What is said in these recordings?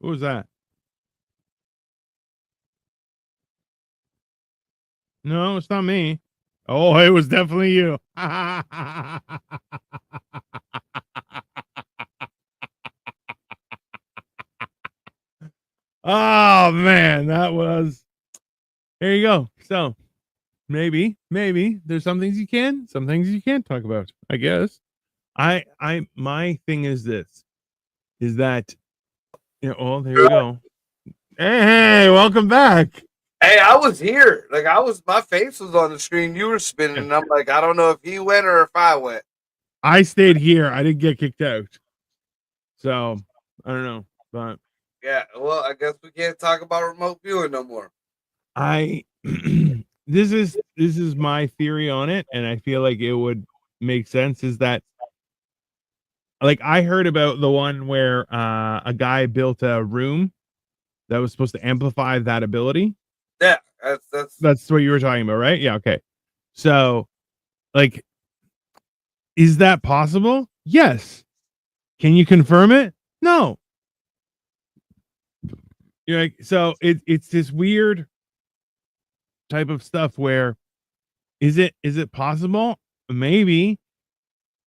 Who was that? No, it's not me. Oh, it was definitely you. Oh man, that was. There you go. So maybe there's some things you can, some things you can't talk about. I guess. My thing is this: is that oh, there you go. Hey, welcome back. Hey, I was here. Like my face was on the screen. You were spinning, and I'm like, I don't know if he went or if I went. I stayed here. I didn't get kicked out. So I don't know, but Yeah, well, I guess we can't talk about remote viewing no more. I this is my theory on it, and I feel like it would make sense. Is that like I heard about the one where a guy built a room that was supposed to amplify that ability. Yeah, That's what you were talking about, right? Yeah, okay. So, like, is that possible? Yes. Can you confirm it? No. You're like, so it's this weird type of stuff where is it possible? Maybe.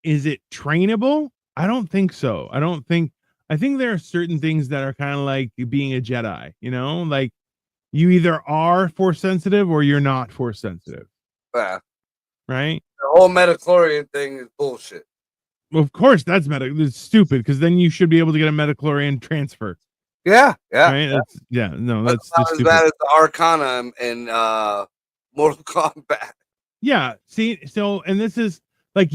Is it trainable? I don't think so. I think there are certain things that are kind of like being a Jedi, like you either are force sensitive or you're not force sensitive, yeah. right? The whole metachlorian thing is bullshit. Well, of course, that's it's stupid because then you should be able to get a metachlorian transfer, Yeah, yeah. right? No, That's that's not just as stupid. bad as the Arcana in Mortal Kombat. Yeah, see, so and this is like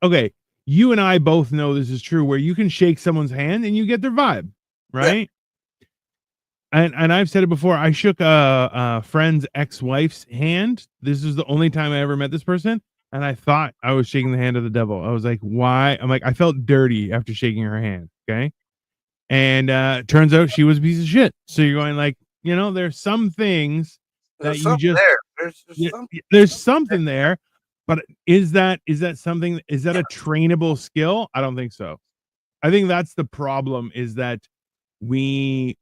okay, you and I both know this is true where you can shake someone's hand and you get their vibe, Yeah. right? And I've said it before. I shook a friend's ex-wife's hand. This is the only time I ever met this person, and I thought I was shaking the hand of the devil. I was like, "Why?" I'm like, I felt dirty after shaking her hand. Okay, and turns out she was a piece of shit. So you're going like, there's some things that There's you something just there. There's just something. there's something there, but is that something? Is that a trainable skill? I don't think so. I think that's the problem. Is that we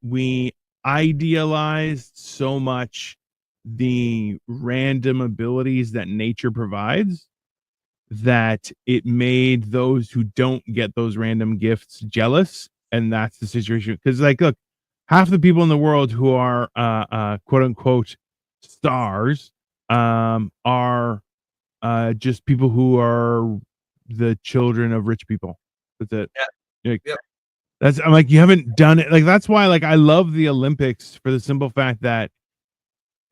idealized so much the random abilities that nature provides that it made those who don't get those random gifts jealous, and that's the situation. Because like look, half the people in the world who are quote unquote stars are just people who are the children of rich people. That's it. Yeah. Like, Yep. I'm like, you haven't done it. Like, that's why, like, I love the Olympics for the simple fact that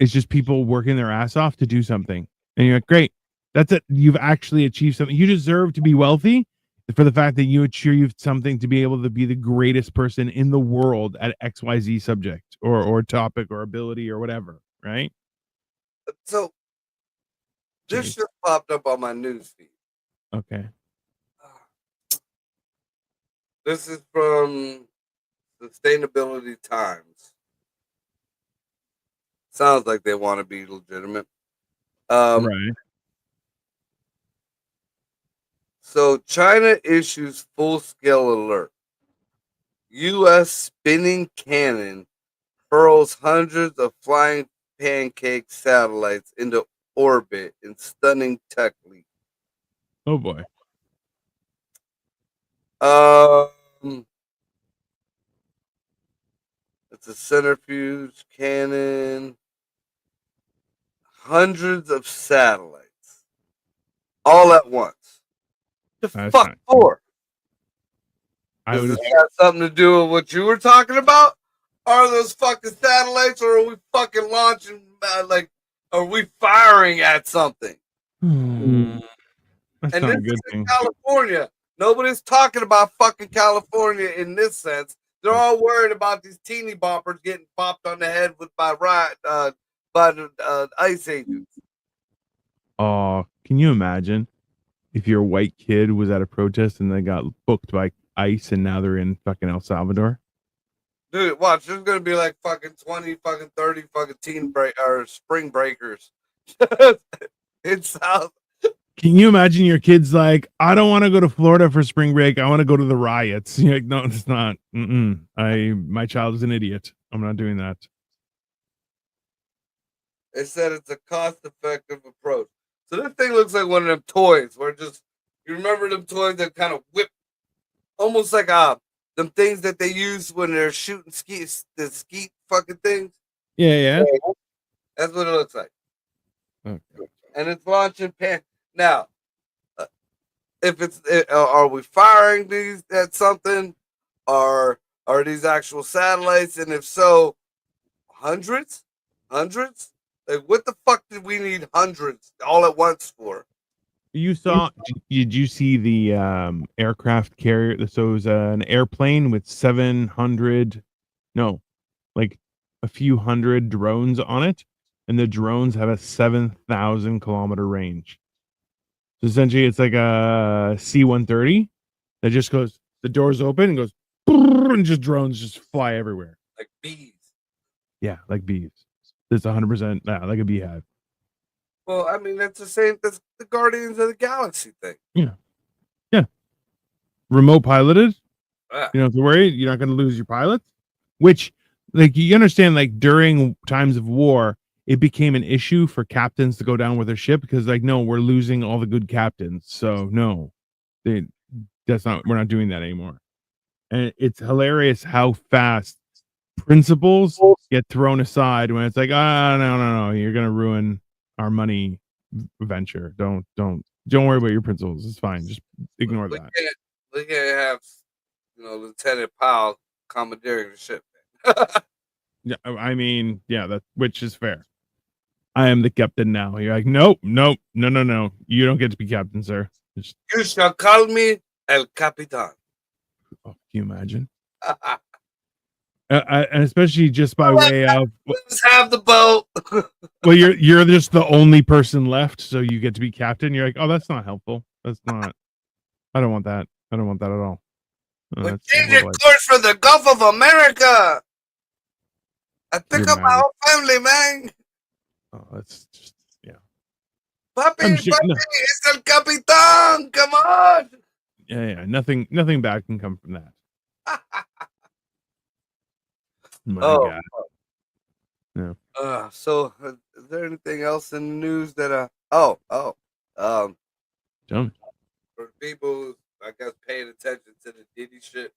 it's just people working their ass off to do something. And you're like, great. That's it. You've actually achieved something. You deserve to be wealthy for the fact that you achieved something to be able to be the greatest person in the world at XYZ subject or topic or ability or whatever. Right. So this Jeez. just popped up on my news feed. Okay. This is from Sustainability Times. Sounds like they want to be legitimate. Right. So China issues full-scale alert. U.S. spinning cannon hurls hundreds of flying pancake satellites into orbit in stunning tech leak. Oh boy. It's a centrifuge cannon. Hundreds of satellites all at once. The That's fuck not. for? I Does would. this have something to do with what you were talking about? Are those fucking satellites, or are we fucking launching? Are we firing at something? That's And not this a good is in thing. California. Nobody's talking about fucking California in this sense. They're all worried about these teeny boppers getting bopped on the head by the ICE agents. Oh, can you imagine if your white kid was at a protest and they got booked by ICE and now they're in fucking El Salvador? Dude, watch. There's gonna be like fucking 20, fucking 30, fucking teen break or spring breakers in South. Can you imagine your kids like, I don't want to go to Florida for spring break. I want to go to the riots. You're like, no, it's not. My child is an idiot. I'm not doing that. It said it's a cost-effective approach. So this thing looks like one of them toys where just you remember them toys that kind of whip, almost like them things that they use when they're shooting the skeet fucking things. Yeah. That's what it looks like. Okay. And it's launching now. If it's are we firing these at something, or are these actual satellites? And if so, hundreds? Like, what the fuck did we need hundreds all at once for? You saw? Did you see the aircraft carrier? So it was an airplane with 700, no, like a few hundred drones on it, and the drones have a 7,000 kilometer range. So essentially, it's like a C-130 that just goes. The doors open and goes, and just drones just fly everywhere. Like bees. Yeah, like bees. It's 100%. Yeah, like a beehive. Well, I mean, that's the same. That's the Guardians of the Galaxy thing. Yeah. Remote piloted. Ah. You don't have to worry. You're not going to lose your pilots. Which, like, you understand, like, during times of war, it became an issue for captains to go down with their ship because, like, no, we're losing all the good captains. So, no, we're not doing that anymore. And it's hilarious how fast principles get thrown aside when it's like, no, you're going to ruin our money venture. Don't worry about your principles. It's fine. Just ignore that. We can't have, Lieutenant Powell commandeering the ship. Yeah, I mean, yeah, which is fair. I am the captain now. You're like, nope. No. You don't get to be captain, sir. You shall call me El Capitan. Oh, can you imagine? And especially just by way of, let's have the boat. well, you're just the only person left, so you get to be captain. You're like, oh, that's not helpful. That's not. I don't want that. I don't want that at all. We change your course for the Gulf of America. I pick up my whole family, man. Oh, that's just, yeah. Papi, it's El Capitan. Come on. Yeah. Nothing bad can come from that. My God. No. So is there anything else in the news that for people, I guess, paying attention to the Diddy shit,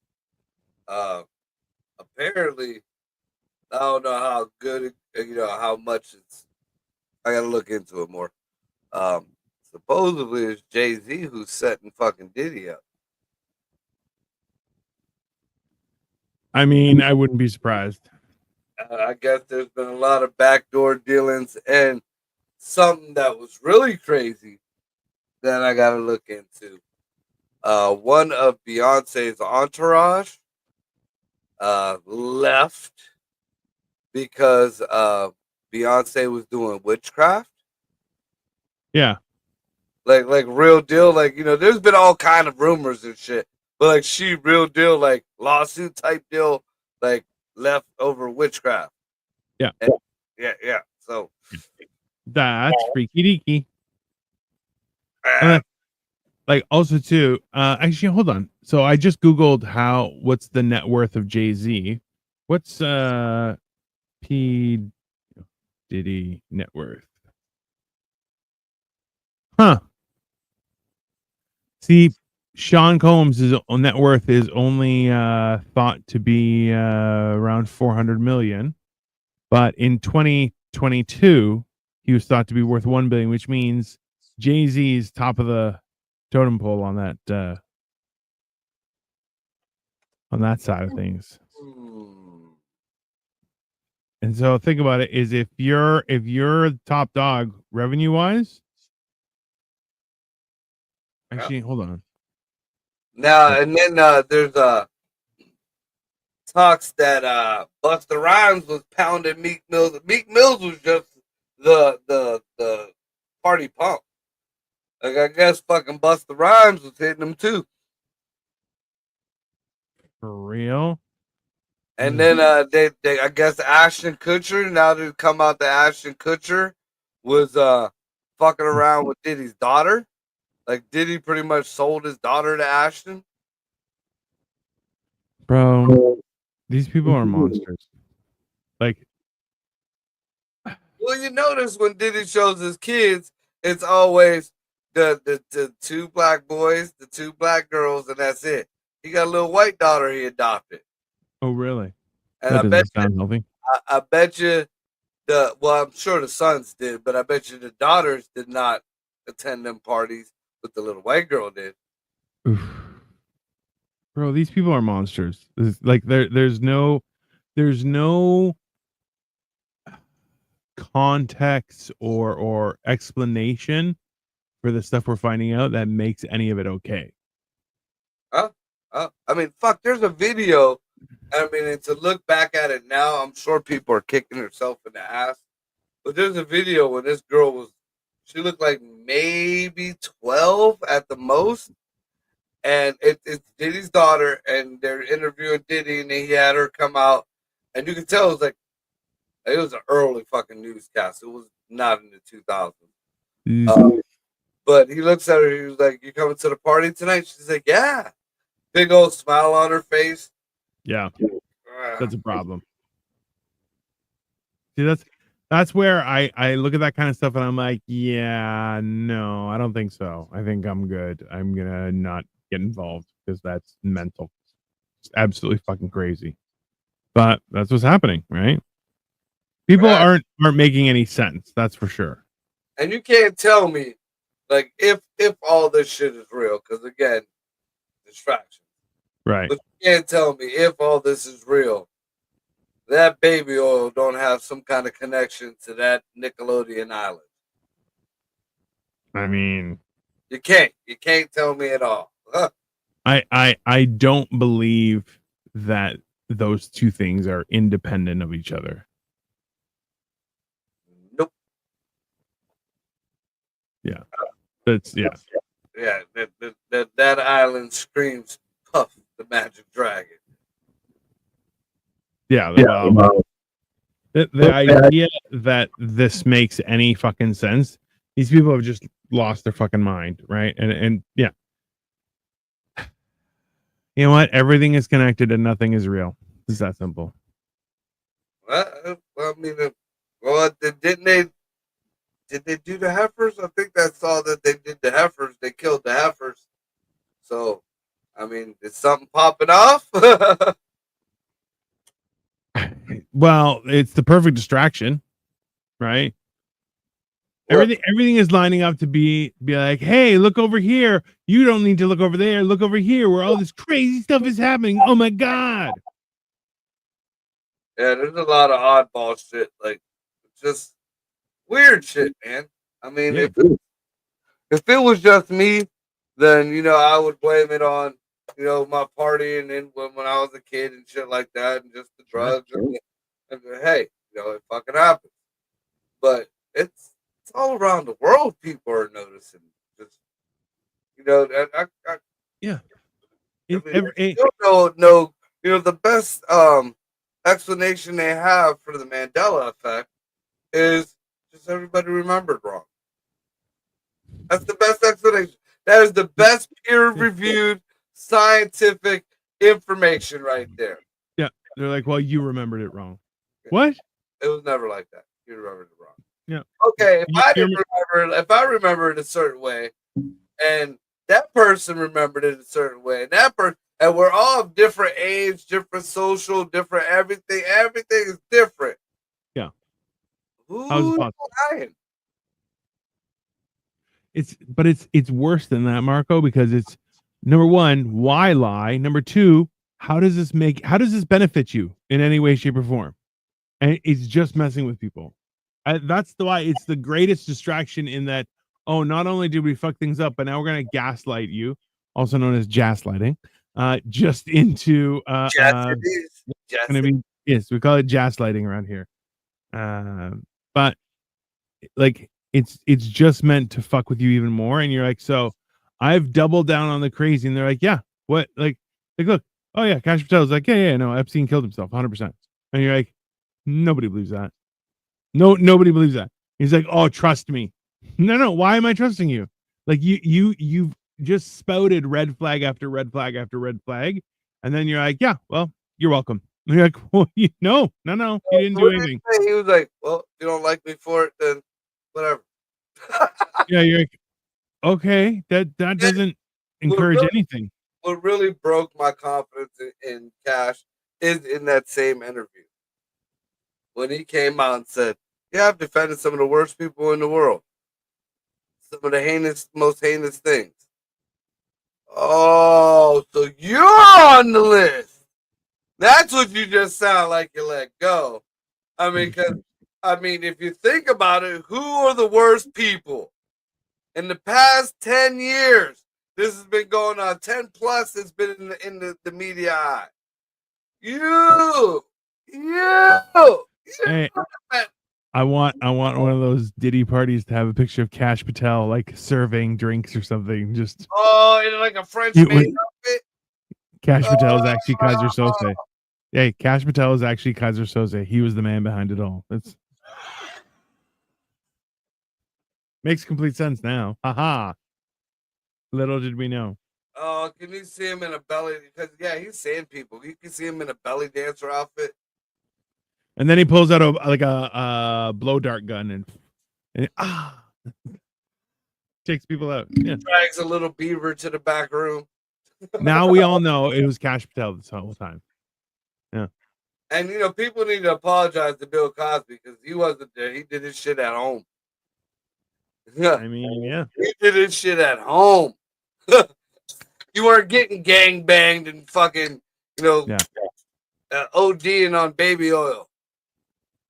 apparently, I don't know how good how much it's. I gotta look into it more. Supposedly it's Jay-Z who's setting fucking Diddy up. I mean, I wouldn't be surprised. I guess there's been a lot of backdoor dealings, and something that was really crazy that I gotta look into. One of Beyonce's entourage left because Beyonce was doing witchcraft. Yeah. Like real deal. Like, there's been all kind of rumors and shit. But like she real deal, like lawsuit type deal, like left over witchcraft. Yeah. And, yeah. So that's freaky deaky. Like also too, actually hold on. So I just Googled what's the net worth of Jay-Z. What's P Diddy net worth? Huh. See, Sean Combs' net worth is only thought to be around 400 million, but in 2022 he was thought to be worth 1 billion, which means Jay-Z's top of the totem pole on that side of things. And so think about it: is if you're top dog revenue wise. Actually, hold on. Now and then there's talks that Busta Rhymes was pounding Meek Mills. Meek Mills was just the party pump. Like, I guess fucking Busta Rhymes was hitting him too. For real? And then they I guess Ashton Kutcher, now they come out that Ashton Kutcher was fucking around with Diddy's daughter. Like Diddy pretty much sold his daughter to Ashton. Bro, these people are monsters. Like, Well, you notice when Diddy shows his kids, it's always the two black boys, the two black girls, and that's it. He got a little white daughter he adopted, oh really? and That doesn't sound healthy. I bet you I'm sure the sons did, but I bet you the daughters did not attend them parties, but the little white girl did. Oof. Bro, these people are monsters. Like there's no context or explanation for the stuff we're finding out that makes any of it okay. I mean, fuck, there's a video. I mean, and to look back at it now, I'm sure people are kicking herself in the ass. But there's a video when this girl she looked like maybe 12 at the most. And it's Diddy's daughter, and they're interviewing Diddy, and he had her come out. And you can tell it was an early fucking newscast. It was not in the 2000s. But he looks at her, he was like, "You coming to the party tonight?" She's like, "Yeah." Big old smile on her face. Yeah, that's a problem. See, that's where I look at that kind of stuff and I'm like, yeah, no, I don't think so. I think I'm good. I'm gonna not get involved because that's mental. It's absolutely fucking crazy. But that's what's happening, right? People aren't making any sense. That's for sure. And you can't tell me, like, if all this shit is real, because again, distraction. Right. But you can't tell me if all this is real, that baby oil don't have some kind of connection to that Nickelodeon island. I mean, you can't tell me at all. I don't believe that those two things are independent of each other. Nope. Yeah. That's yeah. Yeah, that island screams Puff the Magic Dragon. Yeah, well, the idea that this makes any fucking sense, these people have just lost their fucking mind, right? And yeah. You know what? Everything is connected and nothing is real. It's that simple. Well, I mean, did they do the heifers? I think that's all that they did. The heifers, they killed the heifers. So, I mean, is something popping off? Well, it's the perfect distraction, right? Everything is lining up to be like, hey, look over here. You don't need to look over there. Look over here where all this crazy stuff is happening. Oh my god. Yeah, there's a lot of oddball shit, like just weird shit, man. I mean, if it was just me, then I would blame it on my party and then when I was a kid and shit like that, and just the drugs. And hey, it fucking happens. But it's all around the world. People are noticing. Just yeah. No. The best explanation they have for the Mandela effect is just everybody remembered wrong. That's the best explanation. That is the best peer-reviewed scientific information right there. Yeah, they're like, well, you remembered it wrong. What? It was never like that. You remembered it wrong. Yeah. Okay, if I remember it a certain way, and that person remembered it a certain way, and we're all of different age, different social, different everything. Everything is different. Yeah. Who's lying? It's worse than that, Marco, because it's number one, why lie? Number two, how does this benefit you in any way, shape, or form? And it's just messing with people. That's why it's the greatest distraction in that. Oh, not only did we fuck things up, but now we're gonna gaslight you, also known as jasslighting, just into yes, we call it jasslighting around here. But like it's just meant to fuck with you even more, and you're like, so I've doubled down on the crazy, and they're like, yeah, what, like look, oh yeah, Cash Patel's like, yeah, no, Epstein killed himself, 100%, and you're like, nobody believes that. No, nobody believes that. He's like, oh, trust me. No, why am I trusting you? Like you've just spouted red flag after red flag after red flag, and then you're like, yeah, well, you're welcome. And you're like, well, no, you didn't do anything. He was like, well, if you don't like me for it, then whatever. Yeah, you're like, okay, that doesn't encourage anything. What really broke my confidence in Cash is in that same interview when he came out and said, "Yeah, I've defended some of the worst people in the world, some of the most heinous things." Oh, so you're on the list. That's what you just sound like you let go. I mean, because if you think about it, who are the worst people in the past 10 years? This has been going on 10 plus. It's been in the media eye. You. Hey, I want one of those Diddy parties to have a picture of Cash Patel like serving drinks or something. Just in like a French maid outfit. Cash Patel is actually Kaiser Sose. Hey, Cash Patel is actually Kaiser Sose. He was the man behind it all. That's makes complete sense now. Haha. Little did we know. Oh, can you see him in a belly? Because he's saying people. You can see him in a belly dancer outfit. And then he pulls out a blow dart gun and takes people out. Yeah. Drags a little beaver to the back room. Now we all know it was Cash Patel this whole time. Yeah. And people need to apologize to Bill Cosby because he wasn't there. He did his shit at home. I mean, yeah. He did his shit at home. You weren't getting gang banged and fucking, ODing on baby oil.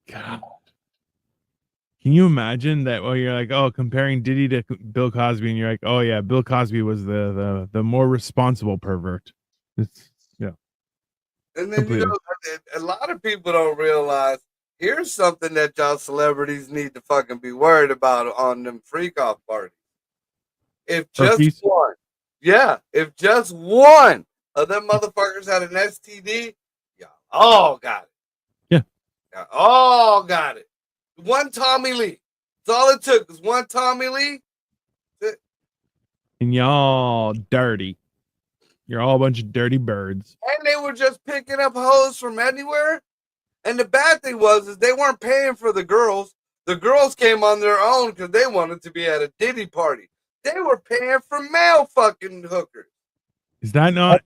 God. Can you imagine that? Well, you're like, oh, comparing Diddy to Bill Cosby, and you're like, oh yeah, Bill Cosby was the more responsible pervert. Yeah. And then a lot of people don't realize here's something that y'all celebrities need to fucking be worried about on them freak off parties. If just one of them motherfuckers had an STD, y'all all got it. Yeah. Y'all all got it. One Tommy Lee. That's all it took was one Tommy Lee. And y'all dirty. You're all a bunch of dirty birds. And they were just picking up hoes from anywhere. And the bad thing is they weren't paying for the girls. The girls came on their own because they wanted to be at a Diddy party. They were paying for male fucking hookers. Is that not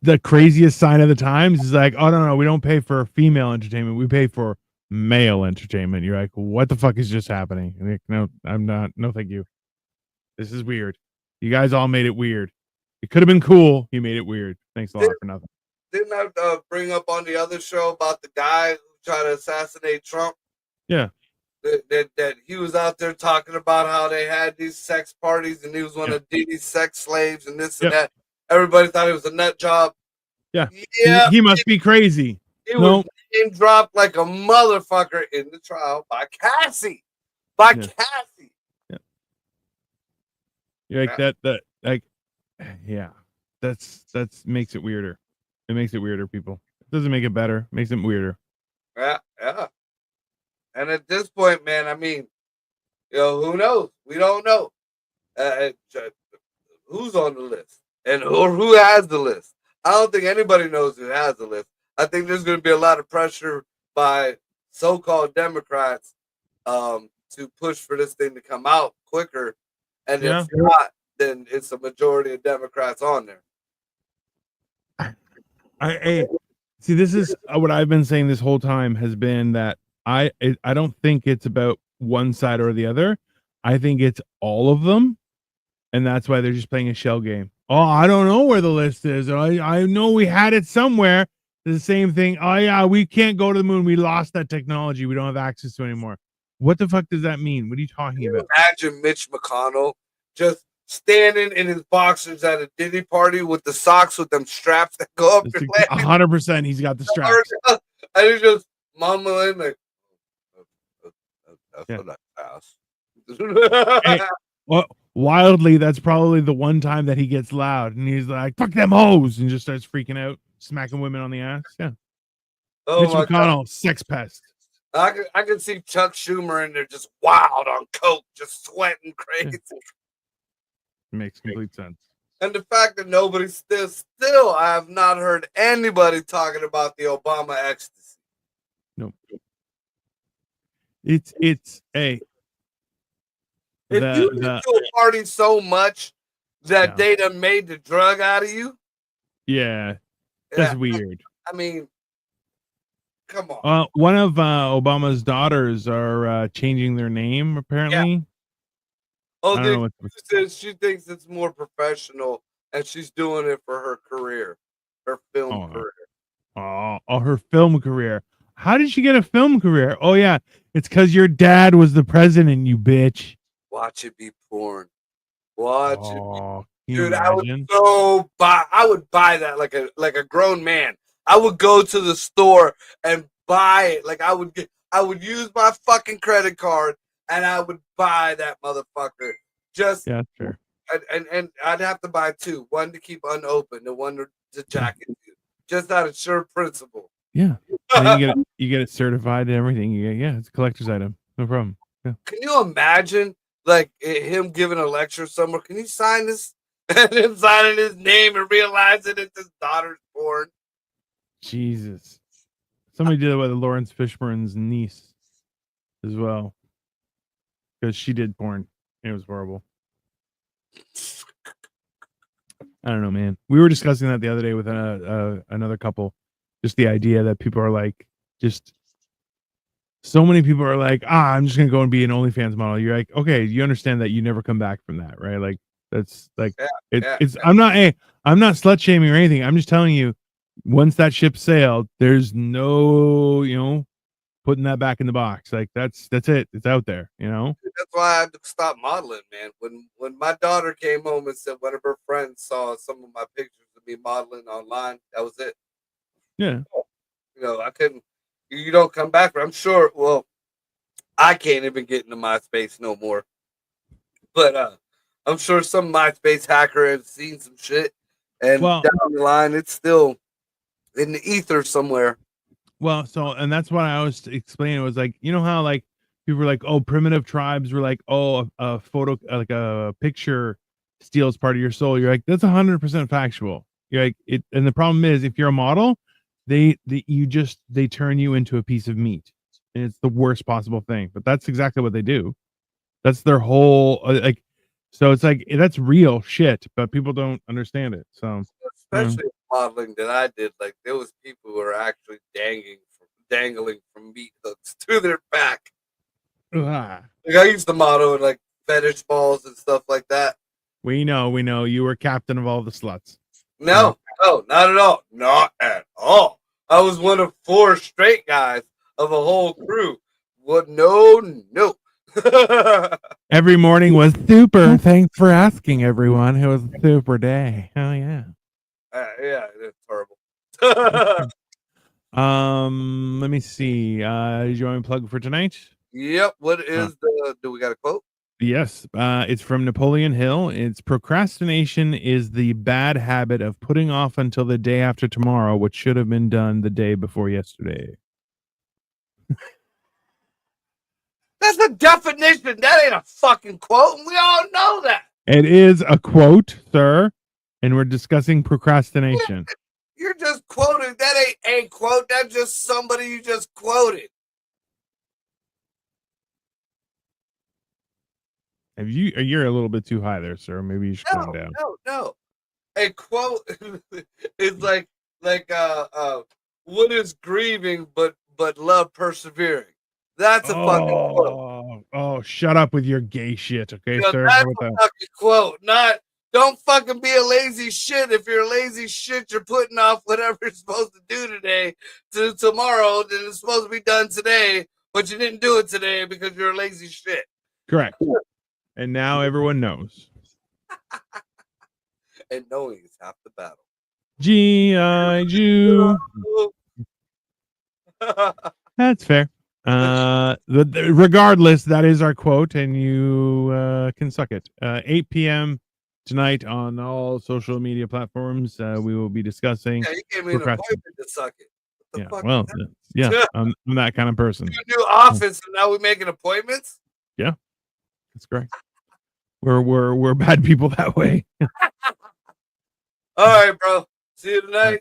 the craziest sign of the times? Is like, oh no, we don't pay for female entertainment. We pay for male entertainment. You're like, what the fuck is just happening? Like, no, I'm not. No, thank you. This is weird. You guys all made it weird. It could have been cool. You made it weird. Thanks a lot for nothing. Didn't I bring up on the other show about the guy who tried to assassinate Trump? Yeah. That he was out there talking about how they had these sex parties and he was one of Diddy's sex slaves and this and that. Everybody thought it was a nut job. Yeah. He must be crazy. He was name dropped like a motherfucker in the trial by Cassie. Cassie. Yeah. You're like that's makes it weirder. It makes it weirder, people. It doesn't make it better. It makes it weirder. Yeah. And at this point, man, I mean, who knows? We don't know who's on the list or who has the list. I don't think anybody knows who has the list. I think there's going to be a lot of pressure by so-called Democrats to push for this thing to come out quicker. And if not, then it's a majority of Democrats on there. I see. This is what I've been saying this whole time has been that I don't think it's about one side or the other. I think it's all of them, and that's why they're just playing a shell game. Oh, I don't know where the list is. I know we had it somewhere. The same thing. Oh yeah, we can't go to the moon. We lost that technology. We don't have access to it anymore. What the fuck does that mean? What are you talking about? Imagine Mitch McConnell just standing in his boxers at a Diddy party with the socks with them straps that go up your leg. 100%. He's got the straps. And he's just mumbling like, that's a nice house. Well, wildly, that's probably the one time that he gets loud and he's like, fuck them hoes, and just starts freaking out, smacking women on the ass. Yeah. Oh, Mitch McConnell, God. Sex pest. I can see Chuck Schumer in there just wild on coke, just sweating crazy. Makes complete sense. And the fact that nobody still, I have not heard anybody talking about the Obama ecstasy. Nope. It's if you went to a party so much that they done made the drug out of you. Yeah, that's weird. I mean, come on. One of Obama's daughters are changing their name apparently. Yeah. Oh, she thinks it's more professional, and she's doing it for her career, her film career. Oh, her film career. How did she get a film career? Oh yeah, it's because your dad was the president, you bitch. Watch it be porn. Watch it. Dude, I would buy that like a grown man. I would go to the store and buy it. Like I would use my fucking credit card and I would buy that motherfucker. Just sure. And I'd have to buy two. One to keep unopened and one to jack into. Just out of sure principle. Yeah. And you get it certified and everything. It's a collector's item. No problem. Yeah. Can you imagine like him giving a lecture somewhere? Can you sign this? And him signing his name and realizing it's his daughter's porn. Jesus. Somebody did it with Lawrence Fishburne's niece as well. Because she did porn. It was horrible. I don't know, man. We were discussing that the other day with another couple. Just the idea that people are like, just so many people are like, I'm just gonna go and be an OnlyFans model. You're like, okay, you understand that you never come back from that, right? Like that's like it's. I'm not slut shaming or anything. I'm just telling you, once that ship sailed, there's no putting that back in the box. Like that's it. It's out there. That's why I had to stop modeling, man. When my daughter came home and said one of her friends saw some of my pictures of me modeling online, that was it. Yeah. I couldn't. You don't come back. I'm sure. Well, I can't even get into MySpace no more. But I'm sure some MySpace hacker has seen some shit, and down the line, it's still in the ether somewhere. Well, and that's what I was explaining. It was like, how like people were like, oh, primitive tribes were like, oh, a photo, like a picture steals part of your soul. You're like, that's 100% factual. You're like it, and the problem is, if you're a model, they turn you into a piece of meat, and it's the worst possible thing. But that's exactly what they do. That's their whole like. So it's like that's real shit, but people don't understand it. So especially modeling that I did, like there was people who were actually dangling from meat hooks to their back. Like I used to model in like fetish balls and stuff like that. We know. You were captain of all the sluts. No, not at all. Not at all. I was one of 4 straight guys of a whole crew. What? No. Every morning was super. Thanks for asking, everyone. It was a super day. Oh yeah. Yeah, it's horrible. Let me see. Did you want to plug for tonight? Yep. What is do we got a quote? Yes. It's from Napoleon Hill. It's procrastination is the bad habit of putting off until the day after tomorrow what should have been done the day before yesterday. That's the definition. That ain't a fucking quote, and we all know that. It is a quote, sir, and we're discussing procrastination. You're just quoting. That ain't a quote. That's just somebody you just quoted. You're a little bit too high there, sir. Maybe you should calm down. No. A quote is like what is grieving but love persevering. That's a fucking quote. Oh, shut up with your gay shit, okay, sir? That's a fucking quote. Don't fucking be a lazy shit. If you're a lazy shit, you're putting off whatever you're supposed to do today to tomorrow that is supposed to be done today, but you didn't do it today because you're a lazy shit. Correct. And now everyone knows. And knowing is half the battle. G.I. Jew. That's fair. Regardless, that is our quote, and you can suck it. 8 p.m. tonight on all social media platforms. We will be discussing. Yeah, you gave me an appointment to suck it. The Yeah. fuck Well, is that? yeah, I'm that kind of person. New office, and now we're making appointments. Yeah, that's correct. We're bad people that way. All right, bro. See you tonight.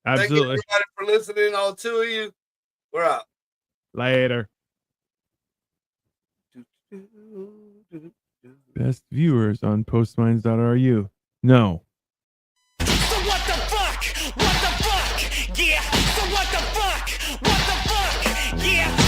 Absolutely. Thank you, everybody, for listening. All two of you. We're out. Later. Best viewers on postminds.ru. No. So what the fuck? What the fuck? Yeah. So what the fuck? What the fuck? Yeah.